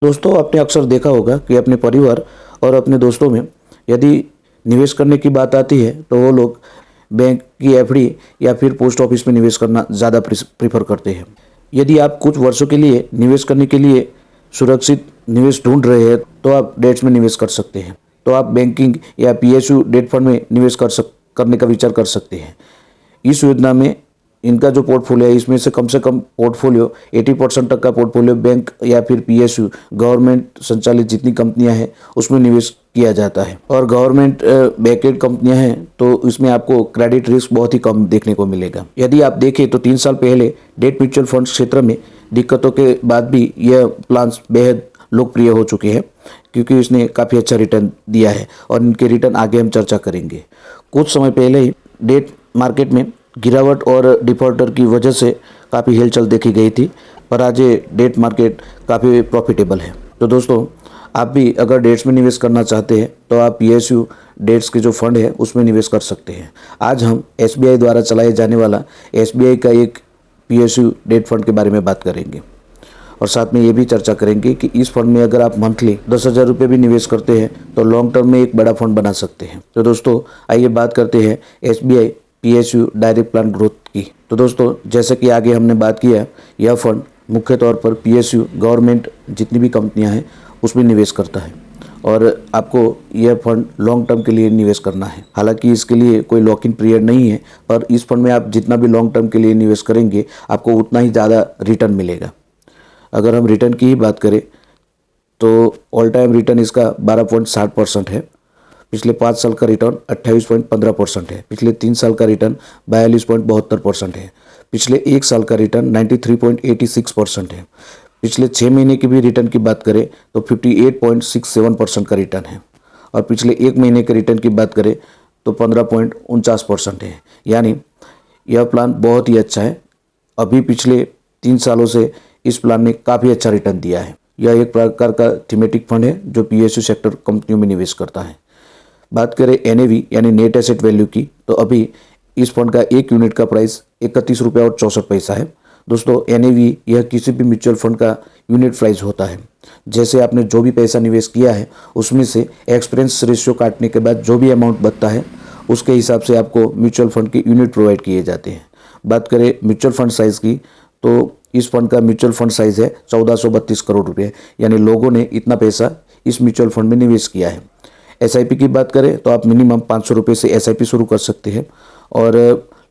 दोस्तों, आपने अक्सर देखा होगा कि अपने परिवार और अपने दोस्तों में यदि निवेश करने की बात आती है तो वो लोग बैंक की एफडी या फिर पोस्ट ऑफिस में निवेश करना ज़्यादा प्रीफर करते हैं। यदि आप कुछ वर्षों के लिए निवेश करने के लिए सुरक्षित निवेश ढूंढ रहे हैं तो आप डेट्स में निवेश कर सकते हैं। तो आप बैंकिंग या पीएसयू डेट फंड में निवेश करने का विचार कर सकते हैं। इस योजना में इनका जो पोर्टफोलियो है इसमें से कम पोर्टफोलियो 80% तक का पोर्टफोलियो बैंक या फिर पीएसयू गवर्नमेंट संचालित जितनी कंपनियां हैं उसमें निवेश किया जाता है। और गवर्नमेंट बैकेड कंपनियां हैं तो इसमें आपको क्रेडिट रिस्क बहुत ही कम देखने को मिलेगा। यदि आप देखें तो 3 साल पहले डेट म्यूचुअल फंड क्षेत्र में दिक्कतों के बाद भी यह प्लान बेहद लोकप्रिय हो चुके हैं क्योंकि इसने काफ़ी अच्छा रिटर्न दिया है और इनके रिटर्न आगे हम चर्चा करेंगे। कुछ समय पहले ही डेट मार्केट में गिरावट और डिफॉल्टर की वजह से काफ़ी हिलचल देखी गई थी, पर आज ये डेट मार्केट काफ़ी प्रॉफिटेबल है। तो दोस्तों, आप भी अगर डेट्स में निवेश करना चाहते हैं तो आप पीएसयू डेट्स के जो फंड है उसमें निवेश कर सकते हैं। आज हम एसबीआई द्वारा चलाए जाने वाला एसबीआई का एक पीएसयू डेट फंड के बारे में बात करेंगे और साथ में ये भी चर्चा करेंगे कि इस फंड में अगर आप मंथली 10,000 रुपये भी निवेश करते हैं तो लॉन्ग टर्म में एक बड़ा फंड बना सकते हैं। तो दोस्तों, आइए बात करते हैं SBI PSU direct plan growth की। तो दोस्तों, जैसे कि आगे हमने बात किया, यह फंड मुख्य तौर पर पीएसयू गवर्नमेंट जितनी भी कंपनियां हैं उसमें निवेश करता है और आपको यह फंड लॉन्ग टर्म के लिए निवेश करना है। हालांकि इसके लिए कोई लॉक इन पीरियड नहीं है, पर इस फंड में आप जितना भी लॉन्ग टर्म के लिए निवेश करेंगे आपको उतना ही ज़्यादा रिटर्न मिलेगा। अगर हम रिटर्न की ही बात करें तो ऑल टाइम रिटर्न इसका 12.60% है। पिछले 5 साल का रिटर्न 28.15% है। पिछले 3 साल का रिटर्न 42.72% है। पिछले 1 साल का रिटर्न 93.86% है। पिछले 6 महीने की भी रिटर्न की बात करें तो 58.67% का रिटर्न है और पिछले 1 महीने के रिटर्न की बात करें तो 15.49% है। यानी यह प्लान बहुत ही अच्छा है। अभी पिछले 3 सालों से इस प्लान ने काफ़ी अच्छा रिटर्न दिया है। यह एक प्रकार का थीमेटिक फंड है जो पीएसयू सेक्टर कंपनियों में निवेश करता है। बात करें एनएवी यानी नेट एसेट वैल्यू की तो अभी इस फंड का 1 यूनिट का प्राइस 31 रुपये और 64 पैसा है। दोस्तों, एनएवी यह किसी भी म्यूचुअल फंड का यूनिट प्राइस होता है। जैसे आपने जो भी पैसा निवेश किया है उसमें से एक्सपेंस रेशियो काटने के बाद जो भी अमाउंट बचता है उसके हिसाब से आपको म्यूचुअल फंड के यूनिट प्रोवाइड किए जाते हैं। बात करें म्यूचुअल फंड साइज़ की तो इस फंड का म्यूचुअल फंड साइज़ है 1432 करोड़ रुपये, यानी लोगों ने इतना पैसा इस म्यूचुअल फंड में निवेश किया है। एसआईपी की बात करें तो आप मिनिमम 500 रुपये से एसआईपी शुरू कर सकते हैं और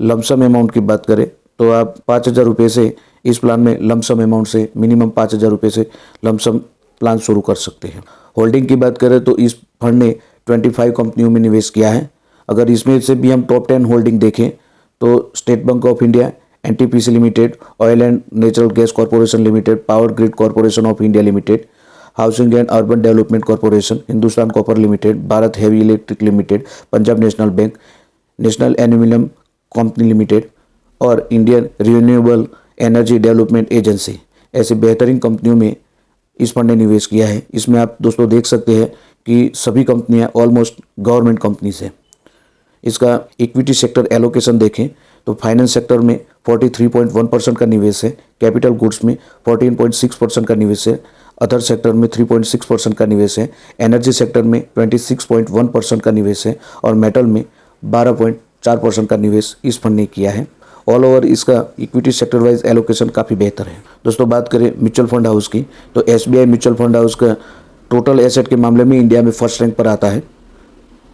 लमसम अमाउंट की बात करें तो आप 5,000 रुपये से इस प्लान में लमसम अमाउंट से मिनिमम 5,000 रुपये से लमसम प्लान शुरू कर सकते हैं। होल्डिंग की बात करें तो इस फंड ने 25 कंपनियों में निवेश किया है। अगर इसमें से भी हम टॉप 10 होल्डिंग देखें तो State Bank of India, NTPC Limited, Oil and Natural Gas Corporation Limited, Power Grid Corporation of India Limited, Housing and Urban Development Corporation, Hindustan Copper Limited, Bharat Heavy Electric Limited, Punjab National Bank, National Aluminium Company Limited और Indian Renewable Energy Development Agency, ऐसे बेहतरीन कंपनियों में इस fund ने निवेश किया है। इसमें आप दोस्तों देख सकते हैं कि सभी कंपनियां ऑलमोस्ट गवर्नमेंट कंपनीज है। इसका इक्विटी सेक्टर एलोकेशन देखें तो फाइनेंस सेक्टर में 43.1% का निवेश है, कैपिटल गुड्स में 14.6% का निवेश है, अदर सेक्टर में 3.6% का निवेश है, एनर्जी सेक्टर में 26.1% का निवेश है और मेटल में 12.4% का निवेश इस फंड ने किया है। ऑल ओवर इसका इक्विटी सेक्टर वाइज एलोकेशन काफ़ी बेहतर है। दोस्तों, बात करें म्यूचुअल फंड हाउस की तो एसबीआई म्यूचुअल फंड हाउस का टोटल एसेट के मामले में इंडिया में फर्स्ट रैंक पर आता है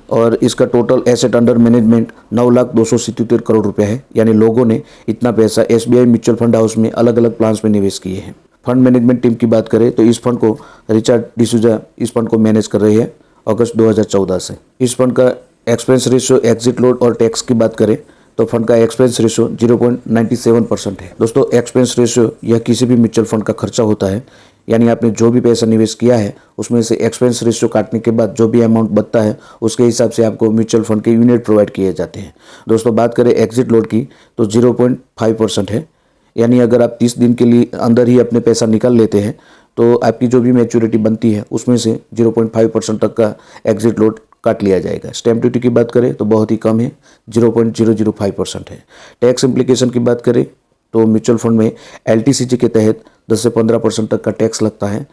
और इसका total asset under management 9,277 crore रुपये है। यानी लोगों ने इतना पैसा एसबीआई म्यूचुअल फंड हाउस में अलग अलग प्लान्स में निवेश किए हैं। फंड मैनेजमेंट टीम की बात करें तो इस फंड को रिचर्ड डिसूजा इस फंड को मैनेज कर रही है अगस्त 2014 से। इस फंड का एक्सपेंस रेशियो, एग्जिट लोड और टैक्स की बात करें तो फंड का एक्सपेंस रेशियो 0.97% है। दोस्तों, एक्सपेंस रेशियो यह किसी भी म्यूचुअल फंड का खर्चा होता है, यानी आपने जो भी पैसा निवेश किया है उसमें से एक्सपेंस रेशियो काटने के बाद जो भी अमाउंट बचता है उसके हिसाब से आपको म्यूचुअल फंड के यूनिट प्रोवाइड किए जाते हैं। दोस्तों, बात करें एग्जिट लोड की तो 0.5% है, यानी अगर आप 30 दिन के लिए अंदर ही अपने पैसा निकाल लेते हैं तो आपकी जो भी मैच्योरिटी बनती है उसमें से 0.5% तक का एग्जिट लोड काट लिया जाएगा। स्टैम्प ड्यूटी की बात करें तो बहुत ही कम है, 0.005% है। टैक्स इम्प्लीकेशन की बात करें तो म्यूचुअल फंड में एलटीसीजी के तहत 10 से 15% तक का टैक्स लगता है।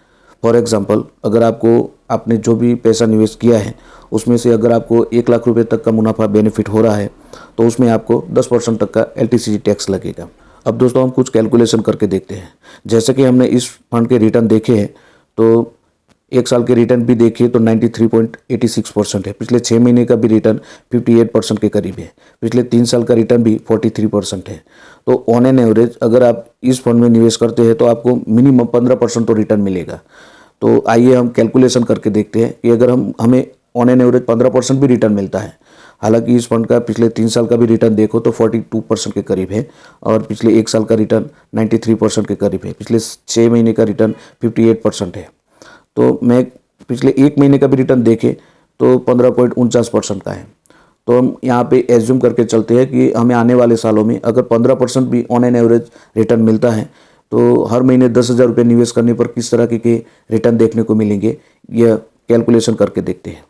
फॉर एग्जांपल अगर आपने जो भी पैसा निवेश किया है उसमें से अगर आपको 1 लाख रुपए तक का मुनाफा बेनिफिट हो रहा है तो उसमें आपको 10% तक का LTC टैक्स लगेगा। अब दोस्तों हम कुछ कैलकुलेशन करके देखते हैं। जैसे कि हमने इस फंड के रिटर्न देखे हैं तो 1 साल के रिटर्न भी देखिए तो 93.86% है। पिछले 6 महीने का भी रिटर्न 58% के करीब है। पिछले 3 साल का रिटर्न भी 43% है। तो ऑन एन एवरेज अगर आप इस फंड में निवेश करते हैं तो आपको मिनिमम 15% तो रिटर्न मिलेगा। तो आइए हम कैलकुलेशन करके देखते हैं कि अगर हमें ऑन एन एवरेज 15% भी रिटर्न मिलता है, हालांकि इस फंड का पिछले 3 साल का भी रिटर्न देखो तो 42% के करीब है और पिछले 1 साल का रिटर्न 93% के करीब है। पिछले 6 महीने का रिटर्न 58% है। तो मैं पिछले 1 महीने का भी रिटर्न देखे तो 15.49% का है। तो हम यहाँ पे एज्यूम करके चलते हैं कि हमें आने वाले सालों में अगर 15% भी ऑन एन एवरेज रिटर्न मिलता है तो हर महीने 10,000 रुपये निवेश करने पर किस तरह के रिटर्न देखने को मिलेंगे, यह कैलकुलेशन करके देखते हैं।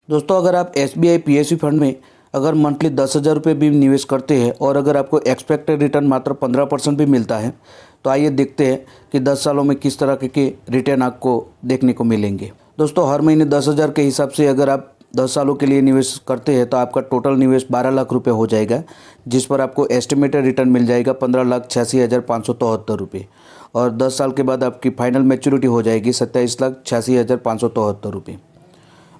दोस्तों अगर आप SBI PSU फंड में अगर मंथली 10,000 रुपये भी निवेश करते हैं और अगर आपको एक्सपेक्टेड रिटर्न मात्र 15% भी मिलता है तो आइए देखते हैं कि 10 सालों में किस तरह के रिटर्न आपको देखने को मिलेंगे। दोस्तों हर महीने 10,000 के हिसाब से अगर आप 10 सालों के लिए निवेश करते हैं तो आपका टोटल निवेश 12 लाख रुपये हो जाएगा, जिस पर आपको एस्टिमेटेड रिटर्न मिल जाएगा 15,86,573 रुपये और 10 साल के बाद आपकी फाइनल मैच्योरिटी हो जाएगी 27,86,573 रुपये।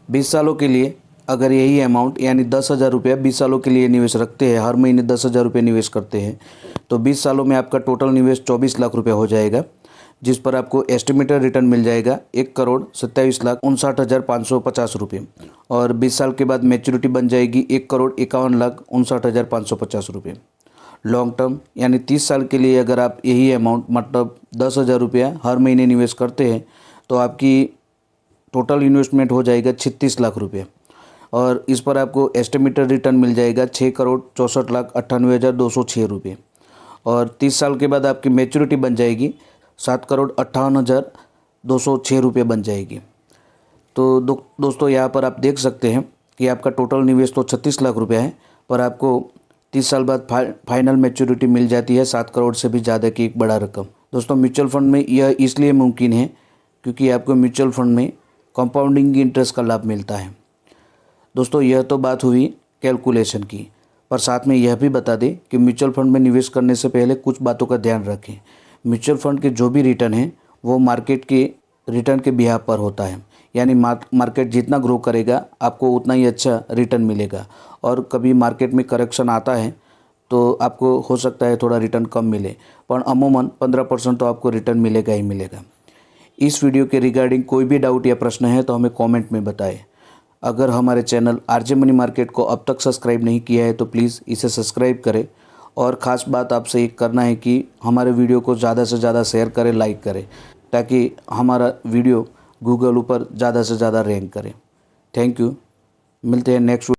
20 सालों के लिए अगर यही अमाउंट यानी 10,000 रुपये 20 सालों के लिए निवेश रखते हैं, हर महीने 10,000 रुपये निवेश करते हैं तो 20 सालों में आपका टोटल निवेश 24 लाख रुपये हो जाएगा, जिस पर आपको एस्टिमेटेड रिटर्न मिल जाएगा 1,27,59,550 रुपये और 20 साल के बाद मैच्योरिटी बन जाएगी 1,51,59,550 रुपये। लॉन्ग टर्म यानी 30 साल के लिए अगर आप यही अमाउंट मतलब 10,000 रुपया हर महीने निवेश करते हैं तो आपकी टोटल इन्वेस्टमेंट हो जाएगा 36 लाख रुपये और इस पर आपको एस्टिमेटेड रिटर्न मिल जाएगा 6,64,98,206 रुपये और 30 साल के बाद आपकी मैच्योरिटी बन जाएगी 7,58,206 रुपये बन जाएगी। तो दोस्तों यहाँ पर आप देख सकते हैं कि आपका टोटल निवेश तो 36 लाख रुपये है पर आपको 30 साल बाद फाइनल मैच्योरिटी मिल जाती है 7 करोड़ से भी ज़्यादा की एक बड़ा रकम। दोस्तों म्यूचुअल फंड में यह इसलिए मुमकिन है क्योंकि आपको म्यूचुअल फंड में कंपाउंडिंग इंटरेस्ट का लाभ मिलता है। दोस्तों यह तो बात हुई कैलकुलेशन की, पर साथ में यह भी बता दें कि म्यूचुअल फंड में निवेश करने से पहले कुछ बातों का ध्यान रखें। म्यूचुअल फंड के जो भी रिटर्न है वो मार्केट के रिटर्न के बिहाफ पर होता है, यानी मार्केट जितना ग्रो करेगा आपको उतना ही अच्छा रिटर्न मिलेगा और कभी मार्केट में करेक्शन आता है तो आपको हो सकता है थोड़ा रिटर्न कम मिले, पर अमूमन 15% तो आपको रिटर्न मिलेगा ही मिलेगा। इस वीडियो के रिगार्डिंग कोई भी डाउट या प्रश्न है तो हमें कमेंट में बताएं। अगर हमारे चैनल RJ मनी मार्केट को अब तक सब्सक्राइब नहीं किया है तो प्लीज़ इसे सब्सक्राइब करें और ख़ास बात आपसे एक करना है कि हमारे वीडियो को ज़्यादा से ज़्यादा शेयर करें, लाइक करें, ताकि हमारा वीडियो गूगल ऊपर ज़्यादा से ज़्यादा रैंक करे। थैंक यू, मिलते हैं नेक्स्ट